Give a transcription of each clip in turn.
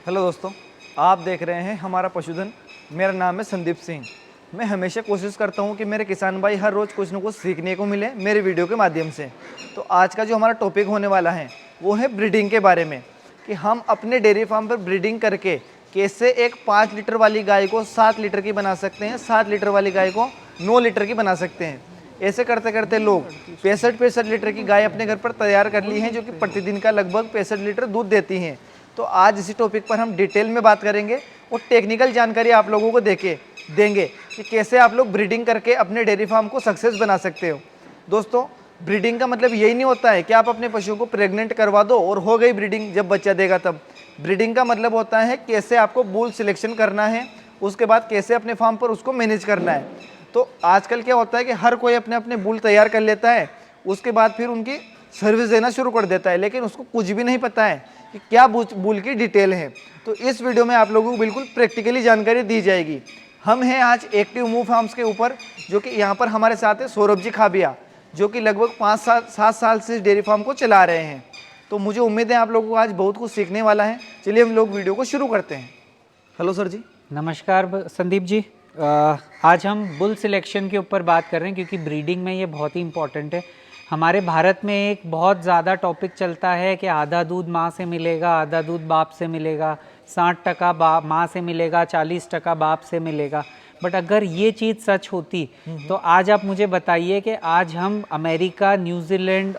Hello दोस्तों, आप देख रहे हैं हमारा पशुधन। मेरा नाम है संदीप सिंह। मैं हमेशा कोशिश करता हूं कि मेरे किसान भाई हर रोज़ कुछ न कुछ सीखने को मिले मेरे वीडियो के माध्यम से। तो आज का जो हमारा टॉपिक होने वाला है वो है ब्रीडिंग के बारे में, कि हम अपने डेयरी फार्म पर ब्रीडिंग करके कैसे एक 5 लीटर वाली गाय को 7 लीटर की बना सकते हैं, 7 लीटर वाली गाय को 9 लीटर की बना सकते हैं। ऐसे करते करते लोग 65 लीटर की गाय अपने घर पर तैयार कर ली हैं, जो कि प्रतिदिन का लगभग 65 लीटर दूध देती हैं। तो आज इसी टॉपिक पर हम डिटेल में बात करेंगे और टेक्निकल जानकारी आप लोगों को देंगे कि कैसे आप लोग ब्रीडिंग करके अपने डेयरी फार्म को सक्सेस बना सकते हो। दोस्तों, ब्रीडिंग का मतलब यही नहीं होता है कि आप अपने पशुओं को प्रेग्नेंट करवा दो और हो गई ब्रीडिंग, जब बच्चा देगा तब। ब्रीडिंग का मतलब होता है कैसे आपको बुल सिलेक्शन करना है, उसके बाद कैसे अपने फार्म पर उसको मैनेज करना है। तो आजकल क्या होता है कि हर कोई अपने अपने बुल तैयार कर लेता है, उसके बाद फिर उनकी सर्विस देना शुरू कर देता है, लेकिन उसको कुछ भी नहीं पता है कि क्या बुल की डिटेल है। तो इस वीडियो में आप लोगों को बिल्कुल प्रैक्टिकली जानकारी दी जाएगी। हम हैं आज एक्टिव मूव फार्म्स के ऊपर, जो कि यहाँ पर हमारे साथ है सौरभ जी खाबिया, जो कि लगभग 5-7 साल से इस डेयरी फार्म को चला रहे हैं। तो मुझे उम्मीद है आप लोगों को आज बहुत कुछ सीखने वाला है। चलिए हम लोग वीडियो को शुरू करते हैं। हेलो सर जी। नमस्कार संदीप जी। आज हम बुल सिलेक्शन के ऊपर बात कर रहे हैं, क्योंकि ब्रीडिंग में ये बहुत ही इम्पॉर्टेंट है। हमारे भारत में एक बहुत ज़्यादा टॉपिक चलता है कि आधा दूध माँ से मिलेगा, आधा दूध बाप से मिलेगा, 60% माँ से मिलेगा, 40% बाप से मिलेगा। बट अगर ये चीज़ सच होती तो आज आप मुझे बताइए कि आज हम अमेरिका, न्यूजीलैंड,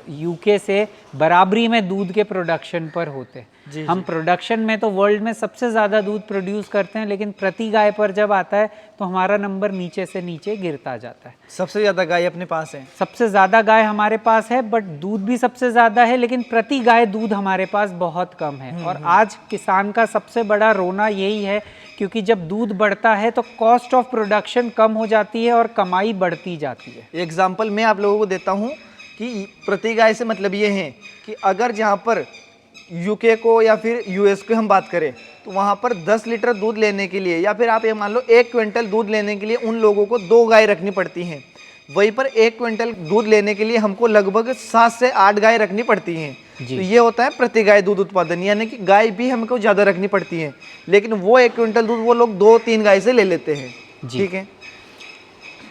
यूके से बराबरी में दूध के प्रोडक्शन पर होते। हम प्रोडक्शन में तो वर्ल्ड में सबसे ज़्यादा दूध प्रोड्यूस करते हैं, लेकिन प्रति गाय पर जब आता है तो हमारा नंबर नीचे से नीचे गिरता जाता है। सबसे ज़्यादा गाय अपने पास है, सबसे ज़्यादा गाय हमारे पास है, बट दूध भी सबसे ज़्यादा है, लेकिन प्रति गाय दूध हमारे पास बहुत कम है। और आज किसान का सबसे बड़ा रोना यही है, क्योंकि जब दूध बढ़ता है तो कॉस्ट ऑफ प्रोडक्शन कम हो जाती है और कमाई बढ़ती जाती है। एग्जाम्पल मैं आप लोगों को देता हूँ कि प्रति गाय से मतलब ये है कि अगर जहाँ पर यूके को या फिर यूएस को हम बात करें, तो वहाँ पर 10 लीटर दूध लेने के लिए, या फिर आप ये मान लो 1 क्विंटल दूध लेने के लिए उन लोगों को 2 गाय रखनी पड़ती हैं। वहीं पर 1 क्विंटल दूध लेने के लिए हमको लगभग 7 से 8 गाय रखनी पड़ती हैं। तो ये होता है प्रति गाय दूध उत्पादन, यानी कि गाय भी हमको ज़्यादा रखनी पड़ती है, लेकिन वो 1 क्विंटल दूध वो लोग 2-3 गाय से ले लेते हैं। ठीक है।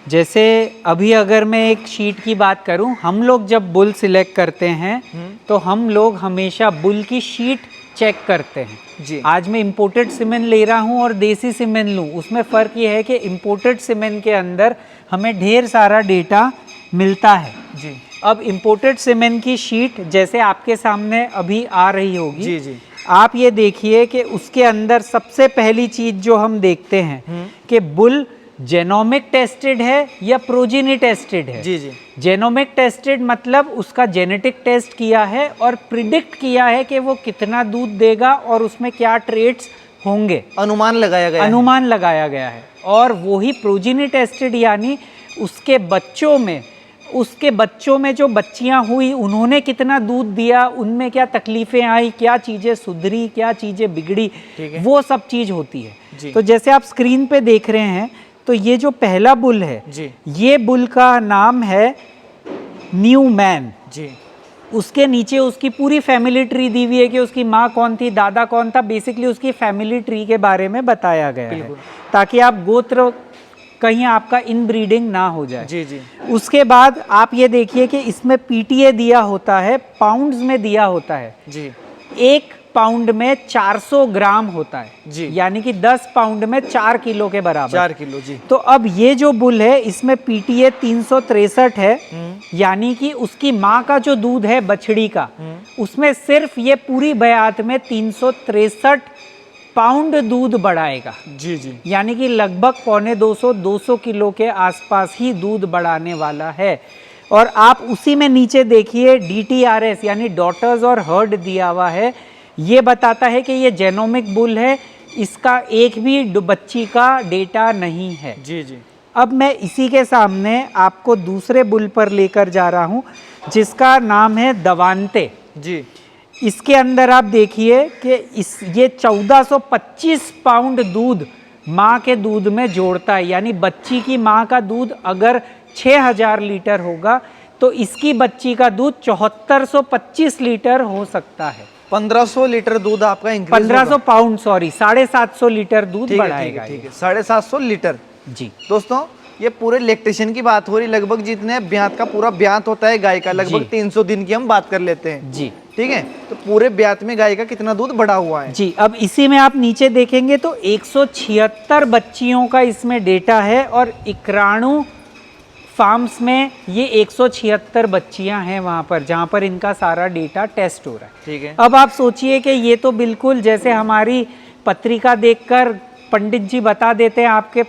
जैसे अभी अगर मैं एक शीट की बात करूं, हम लोग जब बुल सिलेक्ट करते हैं तो हम लोग हमेशा बुल की शीट चेक करते हैं जी। आज मैं इंपोर्टेड सीमेंट ले रहा हूं और देसी सीमेंट लूं, उसमें फ़र्क ये है कि इंपोर्टेड सीमेंट के अंदर हमें ढेर सारा डेटा मिलता है जी। अब इंपोर्टेड सीमेंट की शीट जैसे आपके सामने अभी आ रही होगी जी जी। आप ये देखिए कि उसके अंदर सबसे पहली चीज़ जो हम देखते हैं कि बुल जेनोमिक टेस्टेड है या प्रोजीनी टेस्टेड है। जी जी। जेनोमिक टेस्टेड मतलब उसका जेनेटिक टेस्ट किया है और प्रिडिक्ट किया है कि वो कितना दूध देगा और उसमें क्या ट्रेट्स होंगे, अनुमान लगाया गया है। और वही प्रोजीनी टेस्टेड यानी उसके बच्चों में जो बच्चियां हुई, उन्होंने कितना दूध दिया, उनमें क्या तकलीफें आई, क्या चीज़ें सुधरी, क्या चीज़ें बिगड़ी, वो सब चीज़ होती है। तो जैसे आप स्क्रीन पे देख रहे हैं, तो ये जो पहला बुल है जी, ये बुल का नाम है न्यू मैन जी। उसके नीचे उसकी पूरी फैमिली ट्री दी हुई है कि उसकी माँ कौन थी, दादा कौन था, बेसिकली उसकी फैमिली ट्री के बारे में बताया गया है, ताकि आप गोत्र कहीं आपका इनब्रीडिंग ना हो जाए जी जी। उसके बाद आप ये देखिए कि इसमें पीटीए दिया होता है, पाउंड्स में दिया होता है जी। 1 पाउंड में 400 ग्राम होता है जी, यानी कि 10 पाउंड में 4 किलो के बराबर, 4 किलो जी। तो अब ये जो बुल है इसमें पीटीए 363 है, यानी कि उसकी माँ का जो दूध है बछड़ी का, उसमें सिर्फ ये पूरी बयात में 363 पाउंड दूध बढ़ाएगा जी जी, यानी कि लगभग 250 किलो के आसपास ही दूध बढ़ाने वाला है। और आप उसी में नीचे देखिए DTRS यानी डॉटर्स और हर्ड दिया हुआ है, ये बताता है कि ये जेनोमिक बुल है, इसका एक भी बच्ची का डेटा नहीं है जी जी। अब मैं इसी के सामने आपको दूसरे बुल पर लेकर जा रहा हूँ, जिसका नाम है दवांते जी। इसके अंदर आप देखिए कि ये 1425 पाउंड दूध माँ के दूध में जोड़ता है, यानी बच्ची की माँ का दूध अगर 6000 लीटर होगा तो इसकी बच्ची का दूध 7425 लीटर हो सकता है 1500 लीटर दूध आपका इंक्रीज 1500 पाउंड, सॉरी 750 लीटर दूध ठीक है, बढ़ाएगा। ठीक है 750 लीटर। जी दोस्तों ये पूरे लैक्टेशन की बात हो रही, लगभग जितने ब्यात का पूरा ब्यात होता है गाय का, लगभग 300 दिन की हम बात कर लेते हैं जी। ठीक है, तो पूरे ब्यात में गाय का कितना दूध बढ़ा हुआ है जी। अब इसी में आप नीचे देखेंगे तो 176 बच्चियों का इसमें डेटा है और 91 फार्म्स में ये 176 बच्चियां हैं वहां पर, जहां पर इनका सारा डेटा टेस्ट हो रहा है। ठीक है। अब आप सोचिए कि ये तो बिल्कुल जैसे हमारी पत्रिका देखकर पंडित जी बता देते हैं आपके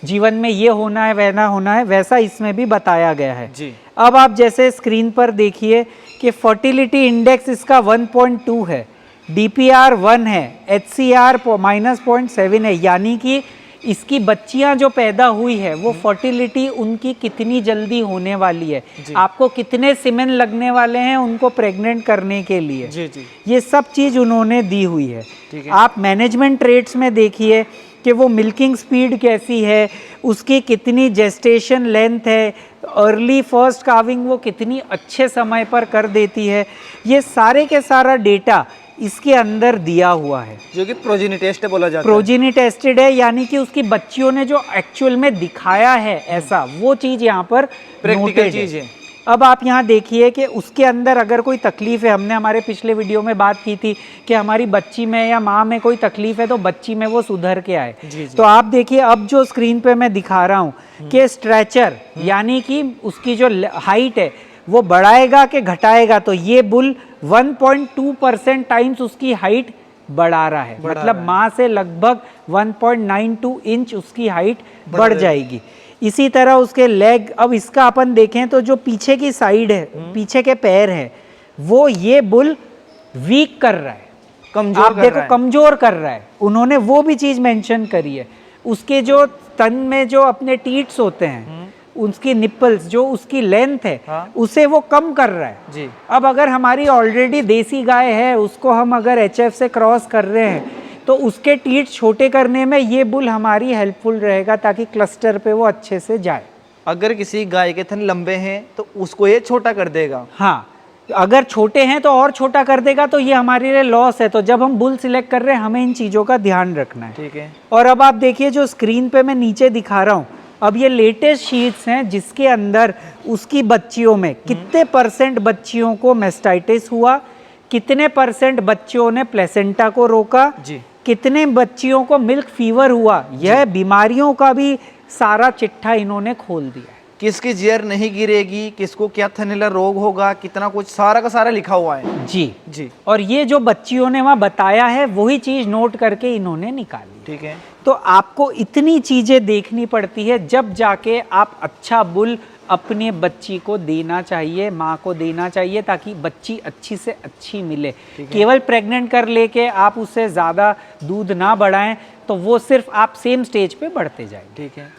जीवन में ये होना है वहना होना है, वैसा इसमें भी बताया गया है जी। अब आप जैसे स्क्रीन पर देखिए कि फर्टिलिटी इंडेक्स इसका 1.2 है, DPR 1 है, HCR -0.7 है, यानी कि इसकी बच्चियां जो पैदा हुई है वो फर्टिलिटी उनकी कितनी जल्दी होने वाली है, आपको कितने सीमेन लगने वाले हैं उनको प्रेग्नेंट करने के लिए। जी जी। ये सब चीज़ उन्होंने दी हुई है। ठीक है। आप मैनेजमेंट रेट्स में देखिए कि वो मिल्किंग स्पीड कैसी है, उसकी कितनी जेस्टेशन लेंथ है, अर्ली फर्स्ट काविंग वो कितनी अच्छे समय पर कर देती है, ये सारे के सारा डेटा इसके अंदर दिया हुआ है, जो कि प्रोजेनी टेस्ट बोला जाता है। प्रोजेनी टेस्टेड है, यानी कि उसकी बच्चियों ने जो एक्चुअल में दिखाया है ऐसा वो चीज़ यहाँ पर प्रैक्टिकल चीज़ है। अब आप यहाँ देखिए कि उसके अंदर अगर कोई तकलीफ है, हमने हमारे पिछले वीडियो में बात की थी कि हमारी बच्ची में या माँ में कोई तकलीफ है तो बच्ची में वो सुधर के आए। तो आप देखिए अब जो स्क्रीन पे मैं दिखा रहा हूँ कि स्ट्रेचर यानी कि उसकी जो हाइट है वो बढ़ाएगा कि घटाएगा, तो ये बुल 1.2% टाइम्स उसकी हाइट बढ़ा रहा है, मतलब माँ से लगभग 1.92 इंच उसकी हाइट बढ़ जाएगी। इसी तरह उसके लेग, अब इसका अपन देखें तो जो पीछे की साइड है, पीछे के पैर है, वो ये बुल वीक कर रहा है, कमजोर आप देखो कमजोर कर रहा है, उन्होंने वो भी चीज मेंशन करी है। उसके जो तन में जो अपने टीट्स होते हैं, उसकी निप्पल्स जो उसकी लेंथ है, उसे वो कम कर रहा है जी। अब अगर हमारी ऑलरेडी देसी गाय है, उसको हम अगर HF से क्रॉस कर रहे हैं तो उसके टीट छोटे करने में ये बुल हमारी हेल्पफुल रहेगा ताकि क्लस्टर पे वो अच्छे से जाए। अगर किसी गाय के थन लंबे हैं तो उसको ये छोटा कर देगा। हाँ, अगर छोटे हैं तो और छोटा कर देगा, तो ये हमारे लिए लॉस है। तो जब हम बुल सिलेक्ट कर रहे हैं हमें इन चीज़ों का ध्यान रखना है। ठीक है। और अब आप देखिए जो स्क्रीन पे मैं नीचे दिखा रहा हूँ, अब ये लेटेस्ट शीट्स हैं जिसके अंदर उसकी बच्चियों में कितने % बच्चियों को मेस्टाइटिस हुआ, कितने % बच्चियों ने प्लेसेंटा को रोका जी, कितने बच्चियों को मिल्क फीवर हुआ, यह बीमारियों का भी सारा चिट्ठा इन्होंने खोल दिया है। किसकी जियर नहीं गिरेगी, किसको क्या थनैला रोग होगा, कितना कुछ सारा का सारा लिखा हुआ है। जी जी। और ये जो बच्चियों ने वहाँ बताया है वही चीज़ नोट करके इन्होंने निकाली। ठीक है। तो आपको इतनी चीज़ें देखनी पड़ती है जब जाके आप अच्छा बुल अपने बच्ची को देना चाहिए, माँ को देना चाहिए, ताकि बच्ची अच्छी से अच्छी मिले। केवल प्रेग्नेंट कर लेके आप उससे ज़्यादा दूध ना बढ़ाएं तो वो सिर्फ आप सेम स्टेज पे बढ़ते जाएंगे। ठीक है।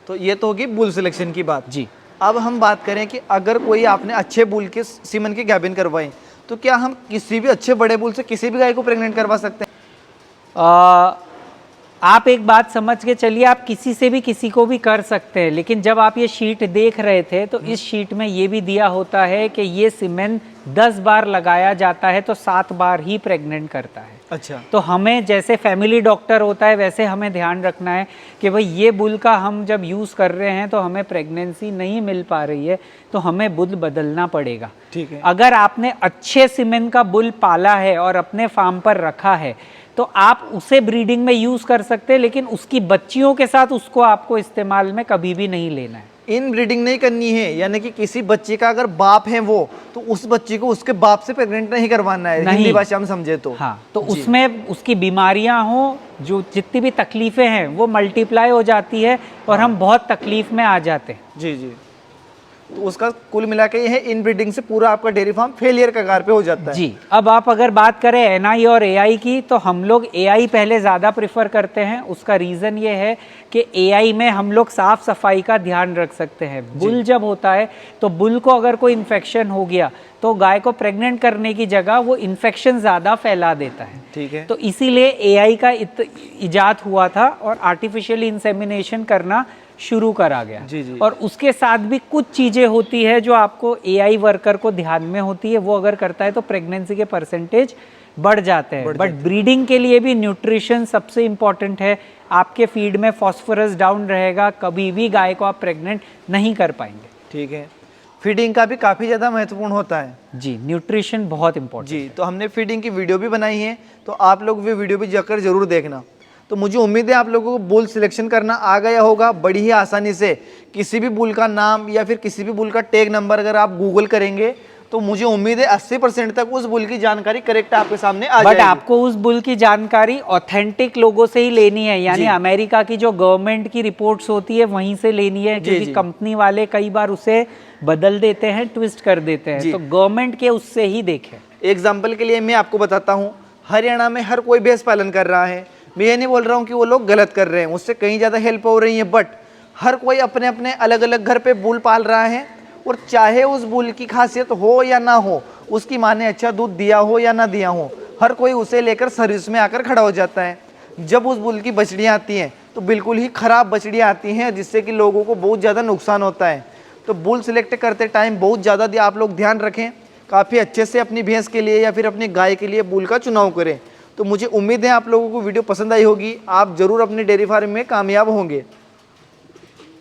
तो ये तो होगी बुल सिलेक्शन की बात। जी। अब हम बात करें कि अगर कोई आपने अच्छे बुल के सीमन की गैबिन करवाई तो क्या हम किसी भी अच्छे बड़े बुल से किसी भी गाय को प्रेग्नेंट करवा सकते हैं? आप एक बात समझ के चलिए, आप किसी से भी किसी को भी कर सकते हैं, लेकिन जब आप ये शीट देख रहे थे तो इस शीट में ये भी दिया होता है कि ये सीमेन 10 बार लगाया जाता है तो 7 बार ही प्रेग्नेंट करता है। अच्छा। तो हमें जैसे फैमिली डॉक्टर होता है वैसे हमें ध्यान रखना है कि भाई ये बुल का हम जब यूज़ कर रहे हैं तो हमें प्रेगनेंसी नहीं मिल पा रही है तो हमें बुल बदलना पड़ेगा। ठीक है। अगर आपने अच्छे सीमेन का बुल पाला है और अपने फार्म पर रखा है तो आप उसे ब्रीडिंग में यूज़ कर सकते हैं, लेकिन उसकी बच्चियों के साथ उसको आपको इस्तेमाल में कभी भी नहीं लेना है। इन ब्रीडिंग नहीं करनी है, यानी कि किसी बच्चे का अगर बाप है वो, तो उस बच्चे को उसके बाप से प्रेग्नेंट नहीं करवाना है, हिंदी भाषा में समझे तो। हाँ, तो उसमें उसकी बीमारियां हो, जो जितनी भी तकलीफें हैं वो मल्टीप्लाई हो जाती है और हम बहुत तकलीफ में आ जाते हैं। जी जी। तो उसका कुल मिला के ये है, इन ब्रीडिंग से पूरा आपका डेयरी फार्म फेलियर का कगार पे हो जाता है। जी। अब आप अगर बात करें NI और AI की, तो हम लोग AI पहले ज़्यादा प्रेफर करते हैं। उसका रीज़न ये है कि AI में हम लोग साफ़ सफाई का ध्यान रख सकते हैं। बुल जब होता है तो बुल को अगर कोई इन्फेक्शन हो गया तो गाय को प्रेग्नेंट करने की जगह वो इन्फेक्शन ज़्यादा फैला देता है। ठीक है। तो इसीलिए AI का इजाद हुआ था और आर्टिफिशियल इंसेमिनेशन करना शुरू करा गया। जी, जी। और उसके साथ भी कुछ चीज़ें होती है जो आपको एआई वर्कर को ध्यान में होती है, वो अगर करता है तो प्रेगनेंसी के परसेंटेज बढ़ जाते हैं। बट ब्रीडिंग के लिए भी न्यूट्रिशन सबसे इम्पॉर्टेंट है। आपके फीड में फॉस्फोरस डाउन रहेगा, कभी भी गाय को आप प्रेग्नेंट नहीं कर पाएंगे। ठीक है, फीडिंग का भी काफ़ी ज़्यादा महत्वपूर्ण होता है। जी, न्यूट्रिशन बहुत इंपॉर्टेंट। जी, तो हमने फीडिंग की वीडियो भी बनाई है, तो आप लोग भी वीडियो भी जाकर जरूर देखना। तो मुझे उम्मीद है आप लोगों को बुल सिलेक्शन करना आ गया होगा बड़ी ही आसानी से। किसी भी बुल का नाम या फिर किसी भी बुल का टैग नंबर अगर आप गूगल करेंगे तो मुझे उम्मीद है 80% तक उस बुल की जानकारी करेक्ट आपके सामने आ जाएगी। बट आपको उस बुल की जानकारी ऑथेंटिक लोगों से ही लेनी है, यानी अमेरिका की जो गवर्नमेंट की रिपोर्ट्स होती है वहीं से लेनी है, क्योंकि कंपनी वाले कई बार उसे बदल देते हैं, ट्विस्ट कर देते हैं। तो गवर्नमेंट के उससे ही देखें। एग्जाम्पल के लिए मैं आपको बताता हूँ, हरियाणा में हर कोई भैंस पालन कर रहा है। मैं ये नहीं बोल रहा हूँ कि वो लोग गलत कर रहे हैं, उससे कहीं ज़्यादा हेल्प हो रही है, बट हर कोई अपने अपने अलग अलग घर पे बुल पाल रहा है। और चाहे उस बुल की खासियत हो या ना हो, उसकी माँ ने अच्छा दूध दिया हो या ना दिया हो, हर कोई उसे लेकर सर्विस में आकर खड़ा हो जाता है। जब उस बुल की बछड़ियाँ आती हैं तो बिल्कुल ही ख़राब बछड़ियाँ आती हैं, जिससे कि लोगों को बहुत ज़्यादा नुकसान होता है। तो बुल सिलेक्ट करते टाइम बहुत ज़्यादा आप लोग ध्यान रखें, काफ़ी अच्छे से अपनी भैंस के लिए या फिर अपनी गाय के लिए बुल का चुनाव करें। तो मुझे उम्मीद है आप लोगों को वीडियो पसंद आई होगी, आप ज़रूर अपनी डेयरी फार्म में कामयाब होंगे।